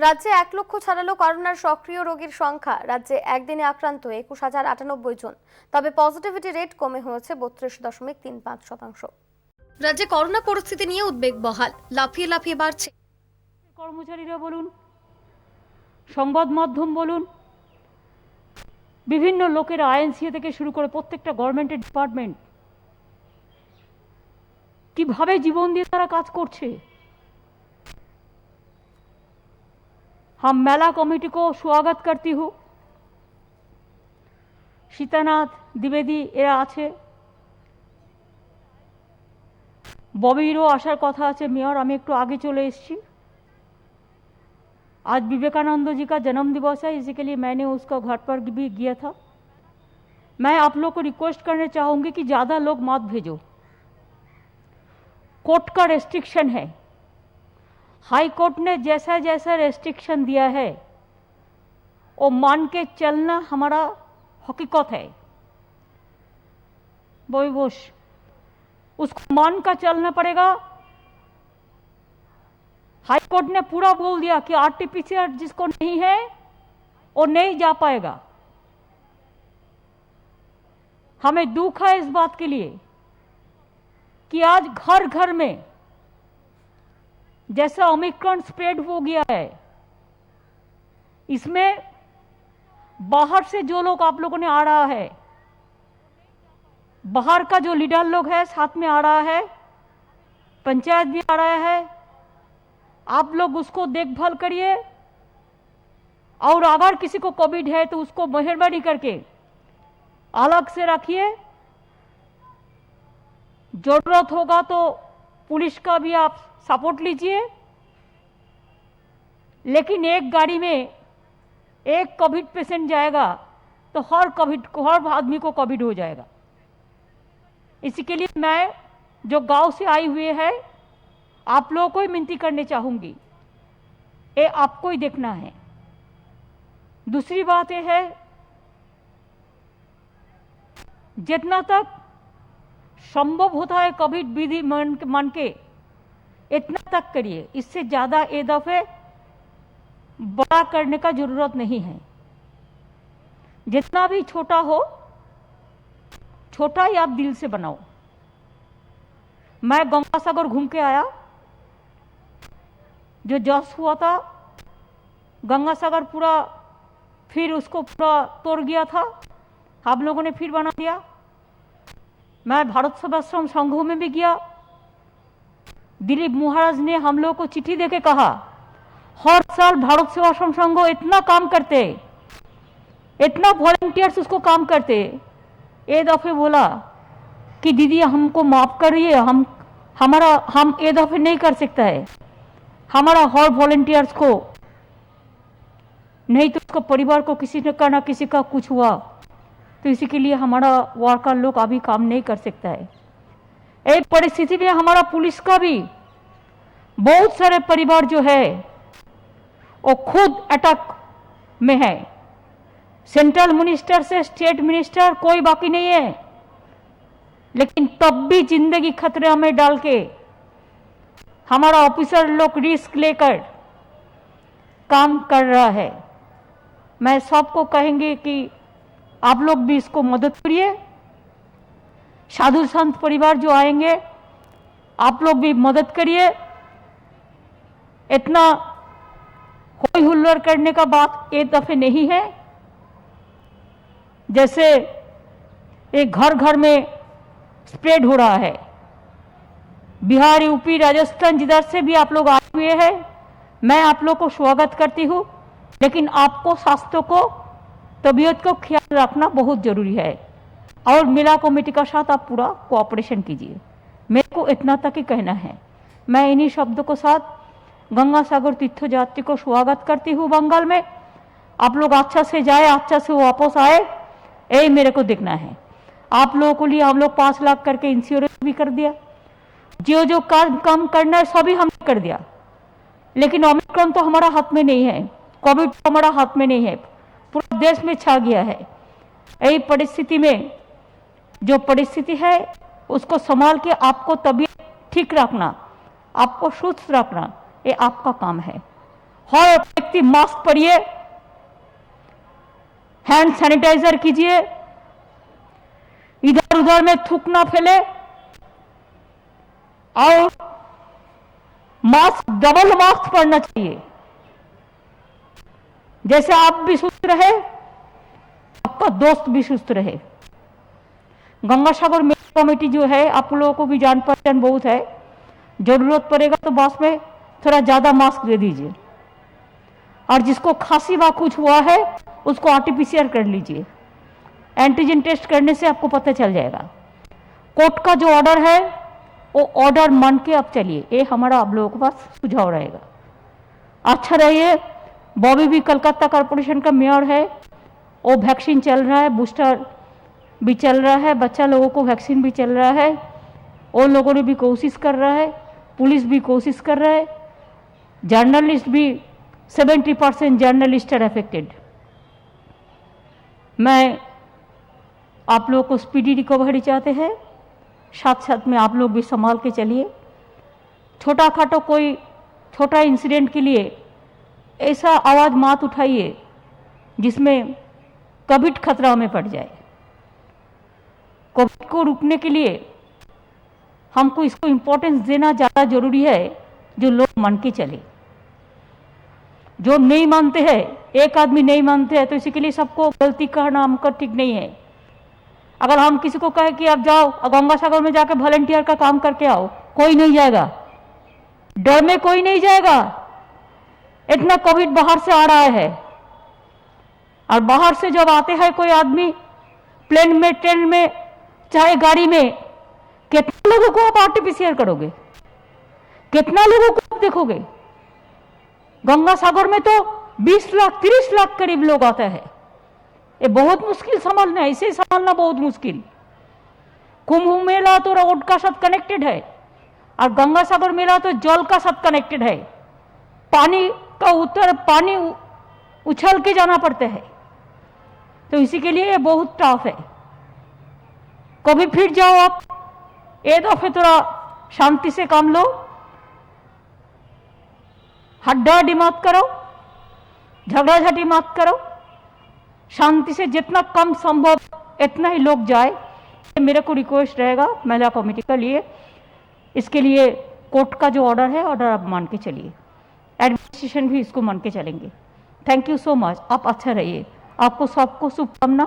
রাজ্যে ১ লক্ষ ছাড়ালো করোনার সক্রিয় রোগীর সংখ্যা। রাজ্যে একদিনে আক্রান্ত ২১,০৯৮ জন। তবে পজিটিভিটি রেট কমে হয়েছে ৩২.৩৫%। রাজ্যে করোনা পরিস্থিতি নিয়ে উদ্বেগ বহাল, লাফিয়ে লাফিয়ে বাড়ছে। কর্মচারীরা বলুন, সংবাদ মাধ্যম বলুন, বিভিন্ন লোকেরা আইএনসিএ থেকে শুরু করে প্রত্যেকটা গভর্নমেন্টের ডিপার্টমেন্ট কিভাবে জীবন দিয়ে তারা কাজ করছে। हम मेला कमेटी को स्वागत करती हूँ। शीतानाथ द्विवेदी एरा आछे, बबिरो आसार कथा आछे। मेयर आमी एकटू आगे चले एसेछि। आज विवेकानंद जी का जन्म दिवस है, इसी के लिए मैंने उसका घर पर भी गया था। मैं आप लोग को रिक्वेस्ट करना चाहूँगी कि ज़्यादा लोग मत भेजो। कोर्ट का रेस्ट्रिक्शन है, हाई कोर्ट ने जैसा जैसा रेस्ट्रिक्शन दिया है वो मान के चलना हमारा हकीकत है। बोश उसको मान का चलना पड़ेगा। हाई कोर्ट ने पूरा बोल दिया कि आरटीपीसीआर जिसको नहीं है वो नहीं जा पाएगा। हमें दुख है इस बात के लिए कि आज घर घर में जैसा ओमिक्रॉन स्प्रेड हो गया है, इसमें बाहर से जो लोग आप लोगों ने आ रहा है, बाहर का जो लीडर लोग है साथ में आ रहा है, पंचायत भी आ रहा है। आप लोग उसको देखभाल करिए और अगर किसी को कोविड है तो उसको मेहरबानी करके अलग से रखिए। जरूरत होगा तो पुलिस का भी आप सपोर्ट लीजिए, लेकिन एक गाड़ी में एक कोविड पेशेंट जाएगा तो हर आदमी को कोविड हो जाएगा। इसी के लिए मैं जो गांव से आई हुई है आप लोगों को ही विनती करने चाहूंगी, ये आपको ही देखना है। दूसरी बात यह है, जितना तक संभव होता है कोविड विधि मान के इतना तक करिए। इससे ज्यादा ये दफे बड़ा करने का जरूरत नहीं है। जितना भी छोटा हो, छोटा ही आप दिल से बनाओ। मैं गंगासागर घूम के आया, जो जस हुआ था गंगासागर पूरा फिर उसको पूरा तोड़ गया था, आप लोगों ने फिर बना दिया। मैं भारत सेवाश्रम संघों में भी गया। दिलीप महाराज ने हम लोगों को चिट्ठी देके कहा, हर साल भारत सेवाश्रम संघ इतना काम करते, इतना वॉलंटियर्स उसको काम करते। एक दफे बोला कि दीदी हमको माफ करिए, हम एक दफे नहीं कर सकता है। हमारा हर वॉलंटियर्स को, नहीं तो उसको परिवार को किसी ना किसी का कुछ हुआ तो इसी के लिए हमारा वर्कर लोग अभी काम नहीं कर सकता है। एक परिस्थिति में हमारा पुलिस का भी बहुत सारे परिवार जो है वो खुद अटैक में है। सेंट्रल मिनिस्टर से स्टेट मिनिस्टर कोई बाकी नहीं है, लेकिन तब भी जिंदगी खतरे में डाल के हमारा ऑफिसर लोग रिस्क लेकर काम कर रहा है। मैं सबको कहेंगे कि आप लोग भी इसको मदद करिए। साधु संत परिवार जो आएंगे आप लोग भी मदद करिए। इतना होई हुल्लड़ करने का बात एक दफे नहीं है। जैसे एक घर घर में स्प्रेड हो रहा है, बिहार, यूपी, राजस्थान जिधर से भी आप लोग आए हुए हैं, मैं आप लोग को स्वागत करती हूँ। लेकिन आपको स्वास्थ्य को, तबीयत को ख्याल रखना बहुत जरूरी है और मेला कमेटी का साथ आप पूरा कोऑपरेशन कीजिए। मेरे को इतना तक ही कहना है। मैं इन्हीं शब्दों के साथ गंगासागर तीर्थ यात्री को स्वागत करती हूँ। बंगाल में आप लोग अच्छा से जाए, अच्छा से वापस आए, यही मेरे को देखना है। आप लोगों को लिए हम लोग 5 लाख करके इंश्योरेंस भी कर दिया। जो काम करना है सभी हमने कर दिया, लेकिन ओमिक्रॉन तो हमारा हाथ में नहीं है, कोविड तो हमारा हाथ में नहीं है, पूरा देश में छा गया है। यही परिस्थिति में जो परिस्थिति है उसको संभाल के आपको तबीयत ठीक रखना, आपको सुस्त रखना, ये आपका काम है। हर व्यक्ति मास्क पहनिए, हैंड सैनिटाइजर कीजिए, इधर उधर में थूक ना फैले और मास्क डबल मास्क पहनना चाहिए। जैसे आप भी सुस्त रहे, आपका दोस्त भी सुस्त रहे। गंगासागर मेला कमेटी जो है, आप लोगों को भी जान पहचान बहुत है, जरूरत पड़ेगा तो बस में थोड़ा ज्यादा मास्क दे दीजिए। और जिसको खांसी व कुछ हुआ है उसको आरटीपीसीआर कर लीजिए, एंटीजन टेस्ट करने से आपको पता चल जाएगा। कोर्ट का जो ऑर्डर है वो ऑर्डर मान के आप चलिए, ये हमारा आप लोगों के पास सुझाव रहेगा। अच्छा रहिए। बॉबी भी कलकत्ता कॉरपोरेशन का मेयर है, वो वैक्सीन चल रहा है, बूस्टर भी चल रहा है, बच्चा लोगों को वैक्सीन भी चल रहा है, और लोगों ने भी कोशिश कर रहा है, पुलिस भी कोशिश कर रहा है, जर्नलिस्ट भी 70% जर्नलिस्ट आर अफेक्टेड। मैं आप लोगों को स्पीडी रिकवरी चाहते हैं, साथ साथ में आप लोग भी संभाल के चलिए। छोटा खाटो कोई छोटा इंसिडेंट के लिए ऐसा आवाज मत उठाइए जिसमें कोविड खतरा में पड़ जाए। कोविड को रुकने के लिए हमको इसको इंपॉर्टेंस देना ज़्यादा जरूरी है, जो लोग मान के चले। जो नहीं मानते हैं, एक आदमी नहीं मानते हैं तो इसी के लिए सबको गलती कहना हमको ठीक नहीं है। अगर हम किसी को कहे कि आप जाओ गंगासागर में जाकर वॉलंटियर का काम करके आओ, कोई नहीं जाएगा, डर में कोई नहीं जाएगा। इतना कोविड बाहर से आ रहा है, और बाहर से जब आते हैं कोई आदमी प्लेन में, ट्रेन में, चाहे गाड़ी में, कितने लोगों को आप आरटीपीसीआर करोगे, कितना लोगों को आप देखोगे? गंगासागर में तो 20 लाख 30 लाख करीब लोग आते हैं। ये बहुत मुश्किल संभालना है, इसे संभालना बहुत मुश्किल। कुंभ मेला तो रोड का साथ कनेक्टेड है, और गंगासागर मेला तो जल का साथ कनेक्टेड है। पानी का पानी उछल के जाना पड़ता है, तो इसी के लिए ये बहुत टफ है। कभी फिर जाओ आप, एक दफे थोड़ा शांति से काम लो, हड्डाहड्डी मत करो, झगड़ाझाटी मत करो, शांति से जितना कम संभव इतना ही लोग जाए, मेरे को रिक्वेस्ट रहेगा महिला कमेटी के लिए। इसके लिए कोर्ट का जो ऑर्डर है, ऑर्डर आप मान के चलिए, एडमिनिस्ट्रेशन भी इसको मान के चलेंगे। Thank you so much. आप अच्छा रहिए, आपको सबको शुभकामना,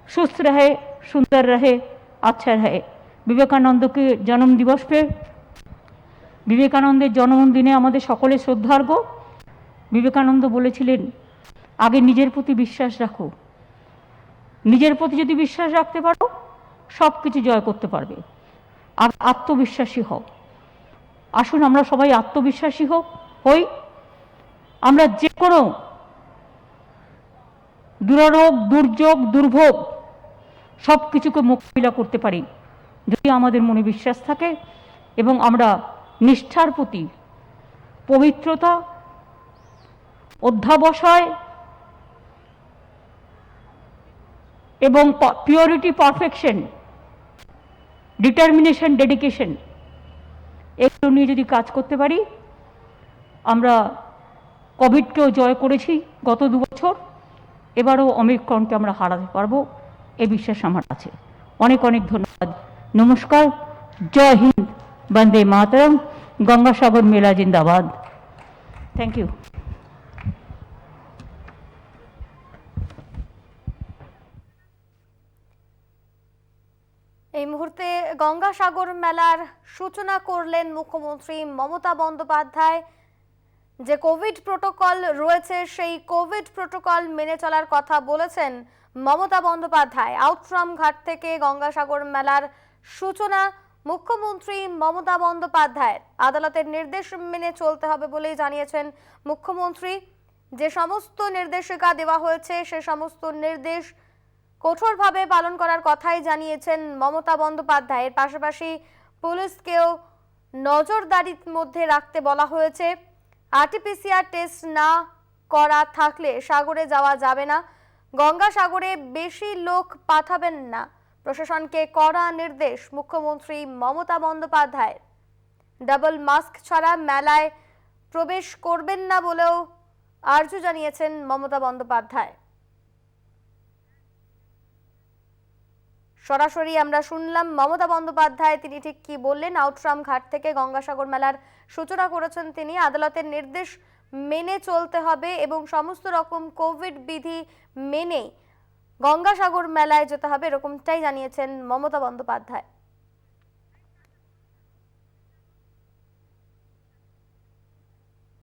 सुस्थ रहे, सुंदर रहे, अच्छा रहे। विवेकानंद के जन्म दिवस पे, विवेकानंদের জন্মদিনে আমাদের সকলে শ্রদ্ধার্ঘ্য। বিবেকানন্দ বলেছিলেন, আগে নিজের প্রতি বিশ্বাস রাখো, নিজের প্রতি যদি বিশ্বাস রাখতে পারো সব কিছু জয় করতে পারবে। আর আত্মবিশ্বাসী হও। আসুন আমরা সবাই আত্মবিশ্বাসী হই, আমরা যে কোনো দুরারোগ, দুর্যোগ, দুর্ভোগ সব কিছুকে মোকাবিলা করতে পারি যদি আমাদের মনে বিশ্বাস থাকে এবং আমরা নিষ্ঠার প্রতি, পবিত্রতা, অধ্যাবসায় এবং পিওরিটি, পারফেকশন, ডিটারমিনেশন, ডেডিকেশন এগুলো নিয়ে যদি কাজ করতে পারি, আমরা কোভিডকেও জয় করেছি গত 2 বছর, এবারও ওমিক্রনকে আমরা হারাতে পারবো, এই বিশ্বাস আমার আছে। অনেক অনেক ধন্যবাদ। নমস্কার। জয় হিন্দ, বন্দে মাতরম, গঙ্গাসাগর মেলা জিন্দাবাদ। Thank you. এই মুহূর্তে গঙ্গাসাগর মেলার সূচনা করলেন মুখ্যমন্ত্রী মমতা বন্দ্যোপাধ্যায়। যে কোভিড প্রোটোকল রয়েছে সেই কোভিড প্রোটোকল মেনে চলার কথা বলেছেন মমতা বন্দ্যোপাধ্যায়। আউটরাম ঘাট থেকে গঙ্গাসাগর মেলার সূচনা মুখ্যমন্ত্রী মমতা বন্দ্যোপাধ্যায়। আদালতের নির্দেশ মেনে চলতে হবে বলেই জানিয়েছেন মুখ্যমন্ত্রী। যে সমস্ত নির্দেশিকা দেওয়া হয়েছে সে সমস্ত নির্দেশ কঠোরভাবে পালন করার কথাই জানিয়েছেন মমতা বন্দ্যোপাধ্যায়ের। পাশাপাশি পুলিশকেও নজরদারির মধ্যে রাখতে বলা হয়েছে। আরটিপিসিআর টেস্ট না করা থাকলে সাগরে যাওয়া যাবে না, গঙ্গাসাগরে বেশি লোক পাঠাবেন না, প্রশাসনকে কড়া নির্দেশ মুখ্যমন্ত্রী মমতা বন্দ্যোপাধ্যায়ের। ডাবল মাস্ক ছাড়া মেলায় প্রবেশ করবেন না বলেও আর্জি জানিয়েছেন মমতা বন্দ্যোপাধ্যায়। সরাসরি আমরা শুনলাম মমতা বন্দ্যোপাধ্যায় তিনি ঠিক কি বললেন। আউটরাম ঘাট থেকে গঙ্গাসাগর মেলার সূচনা করেছেন তিনি। আদালতের নির্দেশ মেনে চলতে হবে এবং সমস্ত রকম কোভিড বিধি মেনে গঙ্গাসাগর মেলায় যেতে হবে, এরকমটাই জানিয়েছেন মমতা বন্দ্যোপাধ্যায়।